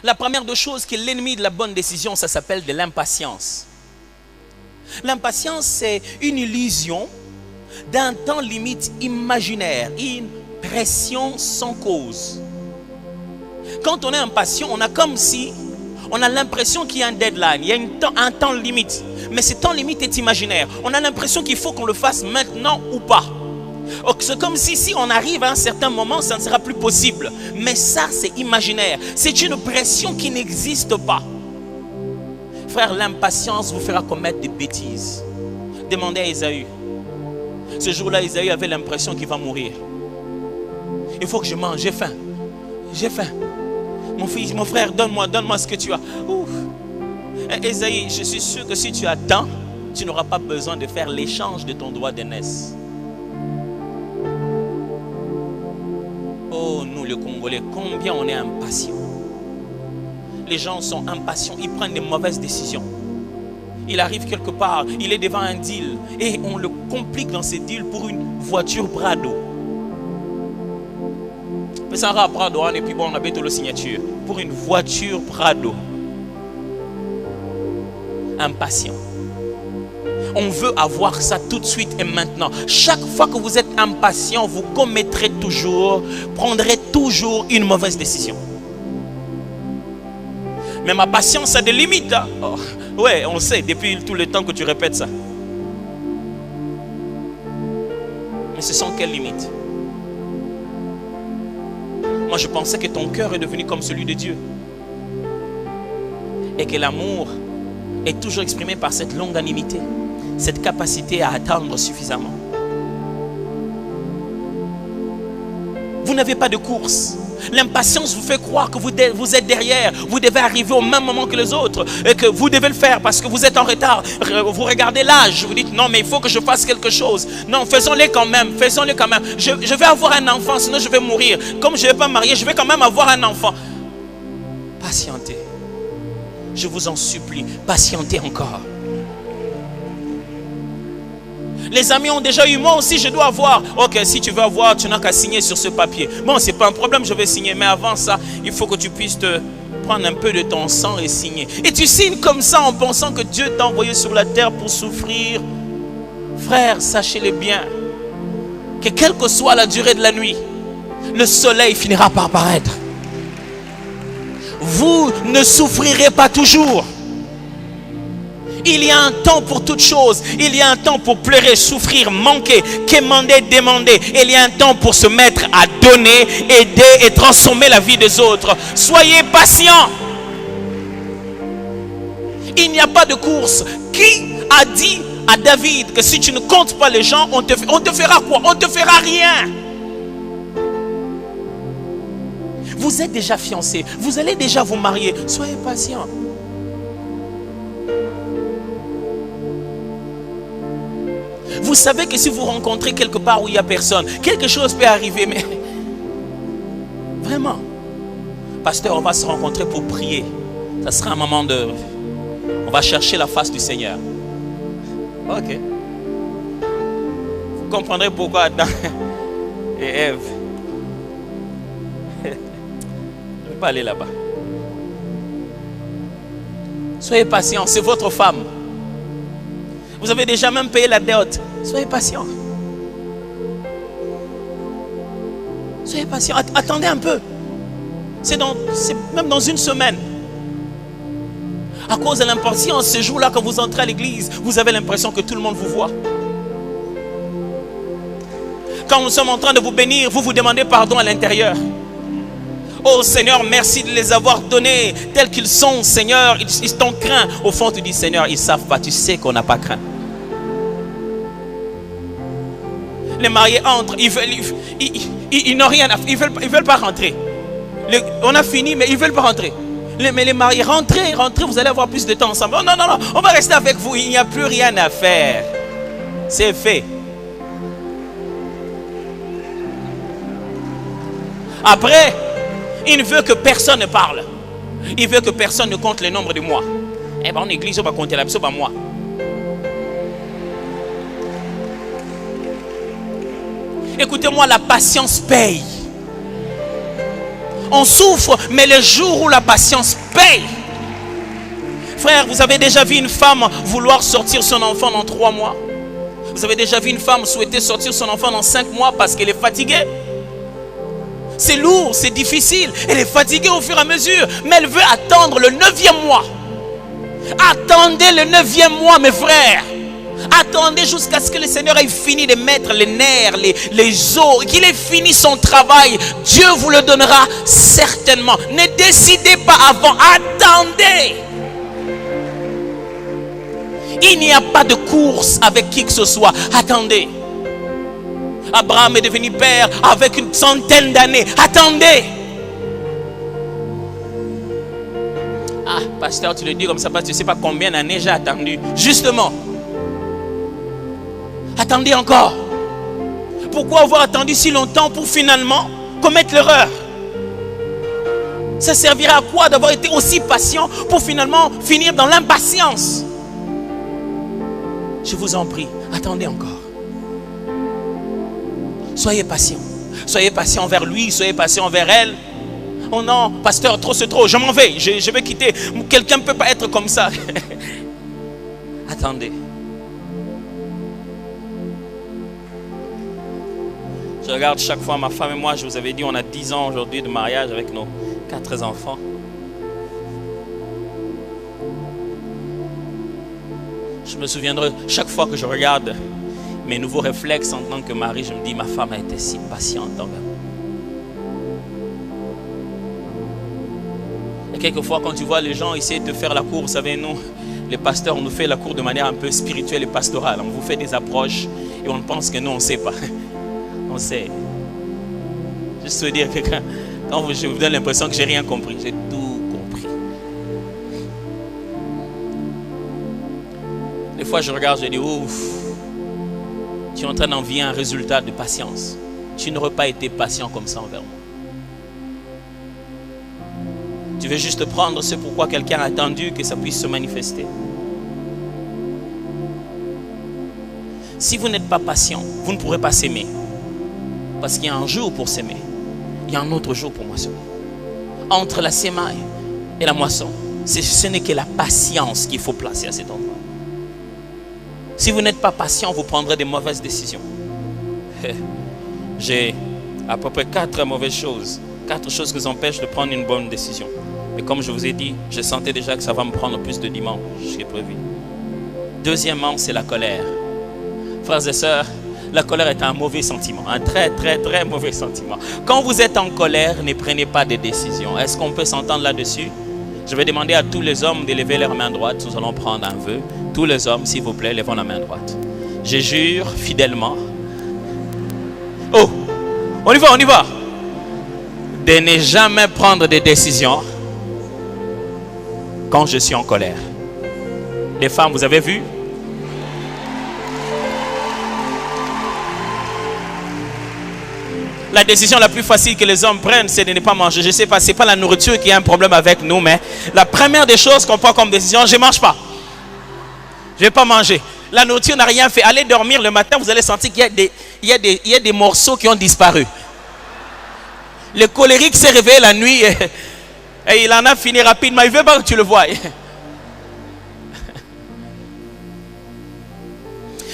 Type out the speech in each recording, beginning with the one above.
La première des choses qui est l'ennemi de la bonne décision, ça s'appelle de l'impatience. L'impatience, c'est une illusion d'un temps limite imaginaire, une pression sans cause. Quand on est impatient, on a comme si on a l'impression qu'il y a un deadline, il y a un temps limite. Mais ce temps limite est imaginaire. On a l'impression qu'il faut qu'on le fasse maintenant ou pas. C'est comme si on arrive à un certain moment, ça ne sera plus possible. Mais ça, c'est imaginaire. C'est une pression qui n'existe pas. Frère, l'impatience vous fera commettre des bêtises. Demandez à Ésaü. Ce jour-là, Ésaü avait l'impression qu'il va mourir. Il faut que je mange, j'ai faim. J'ai faim. Mon fils, mon frère, donne-moi ce que tu as. Ouf. Ésaü, je suis sûr que si tu attends, tu n'auras pas besoin de faire l'échange de ton droit d'aînesse. Oh, nous les Congolais, combien on est impatients. Les gens sont impatients, ils prennent des mauvaises décisions. Il arrive quelque part, il est devant un deal et on le complique dans ces deals pour une voiture Prado. Mais ça va Prado, et puis bon, on a bientôt la signature. Pour une voiture Prado. Impatient. On veut avoir ça tout de suite et maintenant. Chaque fois que vous êtes impatient, vous commettrez toujours, prendrez toujours une mauvaise décision. Mais ma patience a des limites. Hein? Oh, ouais, on sait depuis tout le temps que tu répètes ça. Mais ce sont quelles limites? Moi, je pensais que ton cœur est devenu comme celui de Dieu. Et que l'amour est toujours exprimé par cette longanimité, cette capacité à attendre suffisamment. Vous n'avez pas de course. L'impatience vous fait croire que vous êtes derrière. Vous devez arriver au même moment que les autres. Et que vous devez le faire parce que vous êtes en retard. Vous regardez l'âge. Vous dites non mais il faut que je fasse quelque chose. Non, faisons-le quand même. Faisons-le quand même. Je vais avoir un enfant sinon je vais mourir. Comme je ne vais pas marier, je vais quand même avoir un enfant. Patientez. Je vous en supplie. Patientez encore. Les amis ont déjà eu, moi aussi je dois avoir. Ok, si tu veux avoir, tu n'as qu'à signer sur ce papier. Bon, c'est pas un problème, je vais signer. Mais avant ça, il faut que tu puisses te prendre un peu de ton sang et signer. Et tu signes comme ça en pensant que Dieu t'a envoyé sur la terre pour souffrir. Frère, sachez-le bien, que quelle que soit la durée de la nuit, le soleil finira par paraître. Vous ne souffrirez pas toujours. Il y a un temps pour toute chose. Il y a un temps pour pleurer, souffrir, manquer, quémander, demander. Il y a un temps pour se mettre à donner, aider et transformer la vie des autres. Soyez patients. Il n'y a pas de course. Qui a dit à David que si tu ne comptes pas les gens, on te fera quoi? On te fera rien. Vous êtes déjà fiancés. Vous allez déjà vous marier. Soyez patients. Vous savez que si vous rencontrez quelque part où il n'y a personne, quelque chose peut arriver, mais vraiment, pasteur, on va se rencontrer pour prier. Ça sera un moment de... On va chercher la face du Seigneur. Ok. Vous comprendrez pourquoi Adam et Ève. Je ne vais pas aller là-bas. Soyez patient, c'est votre femme. Vous avez déjà même payé la dette. Soyez patient. Soyez patient. Attendez un peu. C'est même dans une semaine. À cause de l'impatience, ce jour-là, quand vous entrez à l'église, vous avez l'impression que tout le monde vous voit. Quand nous sommes en train de vous bénir, vous vous demandez pardon à l'intérieur. Oh Seigneur, merci de les avoir donnés tels qu'ils sont, Seigneur. Ils t'ont craint. Au fond, tu dis, Seigneur, ils ne savent pas. Tu sais qu'on n'a pas craint. Les mariés entrent, ils n'ont rien à faire, ils veulent pas rentrer. On a fini, mais ils veulent pas rentrer. Mais les mariés, rentrez, vous allez avoir plus de temps ensemble. Non, on va rester avec vous, il n'y a plus rien à faire. C'est fait. Après, il ne veut que personne ne parle. Il veut que personne ne compte le nombre de mois. Eh bien, en église, on va compter la personne par mois. Écoutez-moi, la patience paye. On souffre, mais le jour où la patience paye. Frère, vous avez déjà vu une femme vouloir sortir son enfant dans 3 mois? Vous avez déjà vu une femme souhaiter sortir son enfant dans 5 mois parce qu'elle est fatiguée? C'est lourd, c'est difficile. Elle est fatiguée au fur et à mesure, mais elle veut attendre le 9e mois. Attendez le 9e mois, mes frères. Attendez jusqu'à ce que le Seigneur ait fini de mettre les nerfs, les os, qu'il ait fini son travail. Dieu vous le donnera certainement. Ne décidez pas avant, attendez. Il n'y a pas de course avec qui que ce soit. Attendez. Abraham est devenu père avec une centaine d'années. Attendez. Ah, pasteur, tu le dis comme ça parce que tu ne sais pas combien d'années j'ai attendu. Justement. Attendez encore. Pourquoi avoir attendu si longtemps pour finalement commettre l'erreur? Ça servira à quoi d'avoir été aussi patient pour finalement finir dans l'impatience? Je vous en prie, attendez encore. Soyez patient. Soyez patient envers lui, soyez patient envers elle. Oh non, pasteur, trop c'est trop, je m'en vais, je vais quitter. Quelqu'un ne peut pas être comme ça. Attendez. Je regarde chaque fois ma femme et moi, je vous avais dit, on a 10 ans aujourd'hui de mariage avec nos 4 enfants. Je me souviendrai, chaque fois que je regarde mes nouveaux réflexes en tant que mari, je me dis, ma femme a été si patiente envers moi. Et quelquefois, quand tu vois les gens essayer de faire la cour, vous savez, nous, les pasteurs, on nous fait la cour de manière un peu spirituelle et pastorale. On vous fait des approches et on pense que nous, on ne sait pas. On sait. Juste te dire que quand je vous donne l'impression que j'ai rien compris, j'ai tout compris. Des fois, je regarde, je dis, ouf, tu es en train d'envier un résultat de patience. Tu n'aurais pas été patient comme ça envers moi. Tu veux juste prendre ce pourquoi quelqu'un a attendu que ça puisse se manifester. Si vous n'êtes pas patient, vous ne pourrez pas s'aimer. Parce qu'il y a un jour pour s'aimer. Il y a un autre jour pour moissonner. Entre la sémaille et la moisson, ce n'est que la patience qu'il faut placer à cet endroit. Si vous n'êtes pas patient, vous prendrez des mauvaises décisions. J'ai à peu près 4 mauvaises choses. 4 choses qui vous empêchent de prendre une bonne décision. Mais comme je vous ai dit, je sentais déjà que ça va me prendre plus de dimanche que prévu. Deuxièmement, c'est la colère. Frères et sœurs, la colère est un mauvais sentiment, un très très très mauvais sentiment. Quand vous êtes en colère, ne prenez pas de décisions. Est-ce qu'on peut s'entendre là-dessus? Je vais demander à tous les hommes de lever leur main droite. Nous allons prendre un vœu. Tous les hommes, s'il vous plaît, levons la main droite. Je jure fidèlement. Oh, on y va, on y va. De ne jamais prendre de décisions quand je suis en colère. Les femmes, vous avez vu? La décision la plus facile que les hommes prennent, c'est de ne pas manger. Je ne sais pas, ce n'est pas la nourriture qui a un problème avec nous, mais la première des choses qu'on prend comme décision, je ne mange pas. Je ne vais pas manger. La nourriture n'a rien fait. Allez dormir le matin, vous allez sentir qu'il y a des morceaux qui ont disparu. Le colérique s'est réveillé la nuit et il en a fini rapidement. Il ne veut pas que tu le voies.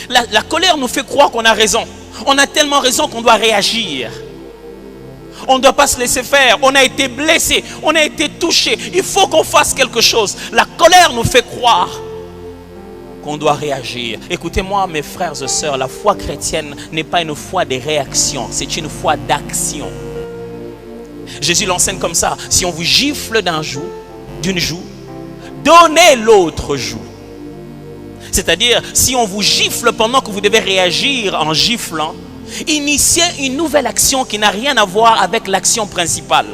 La colère nous fait croire qu'on a raison. On a tellement raison qu'on doit réagir. On ne doit pas se laisser faire. On a été blessé. On a été touché. Il faut qu'on fasse quelque chose. La colère nous fait croire qu'on doit réagir. Écoutez-moi, mes frères et sœurs, la foi chrétienne n'est pas une foi de réaction. C'est une foi d'action. Jésus l'enseigne comme ça. Si on vous gifle d'une joue, donnez l'autre joue. C'est-à-dire, si on vous gifle pendant que vous devez réagir en giflant, initiez une nouvelle action qui n'a rien à voir avec l'action principale.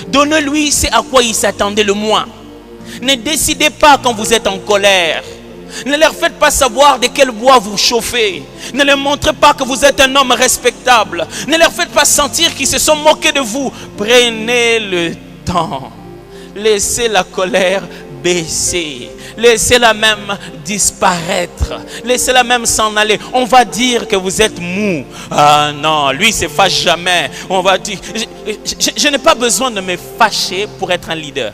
Donnez-lui ce à quoi il s'attendait le moins. Ne décidez pas quand vous êtes en colère. Ne leur faites pas savoir de quel bois vous chauffez. Ne leur montrez pas que vous êtes un homme respectable. Ne leur faites pas sentir qu'ils se sont moqués de vous. Prenez le temps. Laissez la colère baisser. Laissez-la même disparaître. Laissez-la même s'en aller. On va dire que vous êtes mou. Ah non, lui se fâche jamais. On va dire, je n'ai pas besoin de me fâcher pour être un leader.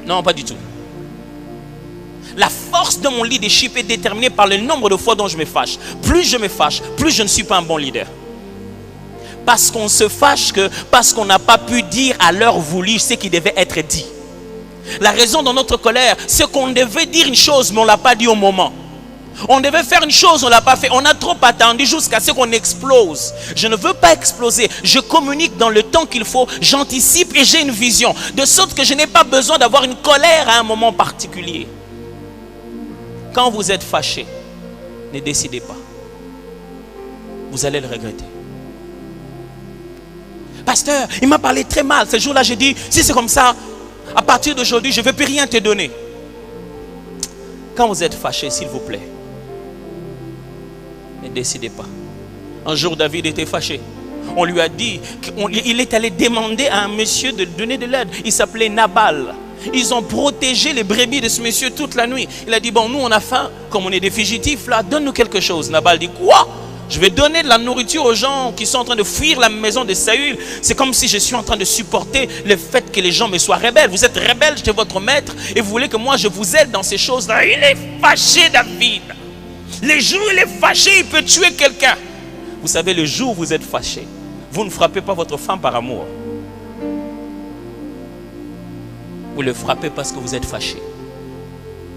Non, pas du tout. La force de mon leadership est déterminée par le nombre de fois dont je me fâche. Plus je me fâche, plus je ne suis pas un bon leader. Parce qu'on se fâche parce qu'on n'a pas pu dire à l'heure voulue ce qui devait être dit. La raison de notre colère, c'est qu'on devait dire une chose, mais on ne l'a pas dit au moment. On devait faire une chose, on ne l'a pas fait. On a trop attendu jusqu'à ce qu'on explose. Je ne veux pas exploser. Je communique dans le temps qu'il faut. J'anticipe et j'ai une vision. De sorte que je n'ai pas besoin d'avoir une colère à un moment particulier. Quand vous êtes fâché, ne décidez pas. Vous allez le regretter. Pasteur, il m'a parlé très mal. Ce jour-là, j'ai dit, si c'est comme ça, à partir d'aujourd'hui, je ne vais plus rien te donner. Quand vous êtes fâché, s'il vous plaît, ne décidez pas. Un jour, David était fâché. On lui a dit, il est allé demander à un monsieur de donner de l'aide. Il s'appelait Nabal. Ils ont protégé les brebis de ce monsieur toute la nuit. Il a dit, bon, nous on a faim, comme on est des fugitifs là, donne-nous quelque chose. Nabal dit, quoi? Je vais donner de la nourriture aux gens qui sont en train de fuir la maison de Saül. C'est comme si je suis en train de supporter le fait que les gens me soient rebelles. Vous êtes rebelles, j'étais votre maître et vous voulez que moi je vous aide dans ces choses-là. Il est fâché, David. Les jours où il est fâché, il peut tuer quelqu'un. Vous savez, le jour où vous êtes fâché, vous ne frappez pas votre femme par amour. Vous le frappez parce que vous êtes fâché.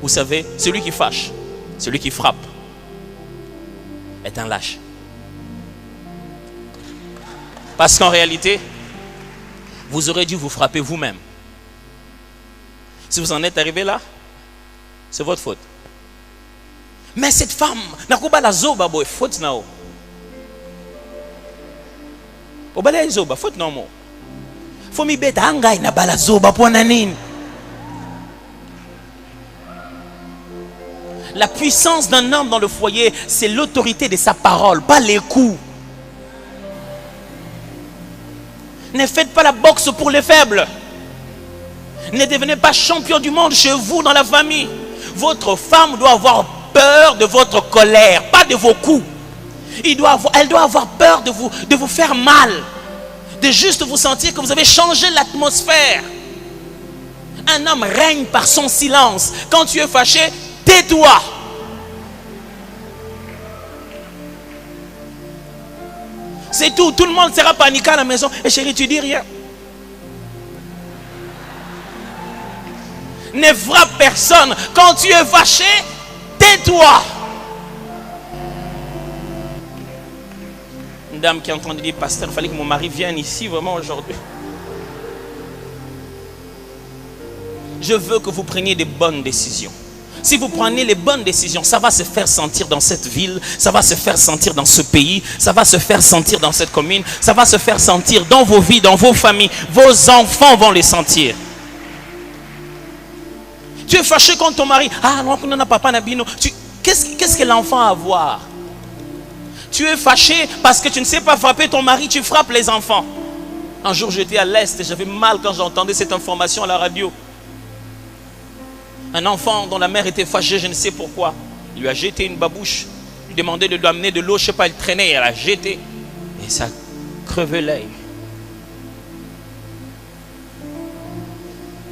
Vous savez, celui qui fâche, celui qui frappe, est un lâche. Parce qu'en réalité, vous aurez dû vous frapper vous-même. Si vous en êtes arrivé là, c'est votre faute. Mais cette femme, nakuba la zoba boy, faute nao. Obala zoba, faute non mo. Faut mi beta angai na bala zoba pour nanine. La puissance d'un homme dans le foyer, c'est l'autorité de sa parole, pas les coups. Ne faites pas la boxe pour les faibles. Ne devenez pas champion du monde chez vous dans la famille. Votre femme doit avoir peur de votre colère, pas de vos coups. Elle doit avoir peur de vous faire mal. De juste vous sentir que vous avez changé l'atmosphère. Un homme règne par son silence. Quand tu es fâché, tais-toi. C'est tout. Tout le monde sera paniqué à la maison. Et chérie, tu dis rien. Ne frappe personne. Quand tu es fâché, tais-toi. Une dame qui est en train de dire, pasteur, il fallait que mon mari vienne ici vraiment aujourd'hui. Je veux que vous preniez des bonnes décisions. Si vous prenez les bonnes décisions, ça va se faire sentir dans cette ville, ça va se faire sentir dans ce pays, ça va se faire sentir dans cette commune, ça va se faire sentir dans vos vies, dans vos familles. Vos enfants vont les sentir. Tu es fâché contre ton mari. Ah non, non, papa Nabino. Qu'est-ce que l'enfant a à voir? Tu es fâché parce que tu ne sais pas frapper ton mari, tu frappes les enfants. Un jour j'étais à l'Est et j'avais mal quand j'entendais cette information à la radio. Un enfant dont la mère était fâchée, je ne sais pourquoi. Il lui a jeté une babouche. Il lui demandait de lui amener de l'eau, je ne sais pas, il traînait, elle a jeté. Et ça crevait l'œil.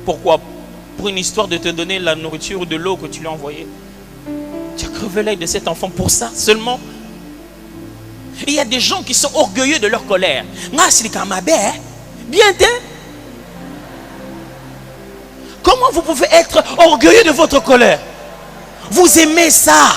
Pourquoi? Pour une histoire de te donner la nourriture ou de l'eau que tu lui as envoyée. Tu as crevé l'œil de cet enfant pour ça seulement. Et il y a des gens qui sont orgueilleux de leur colère. Bien t'es. Comment vous pouvez être orgueilleux de votre colère? Vous aimez ça.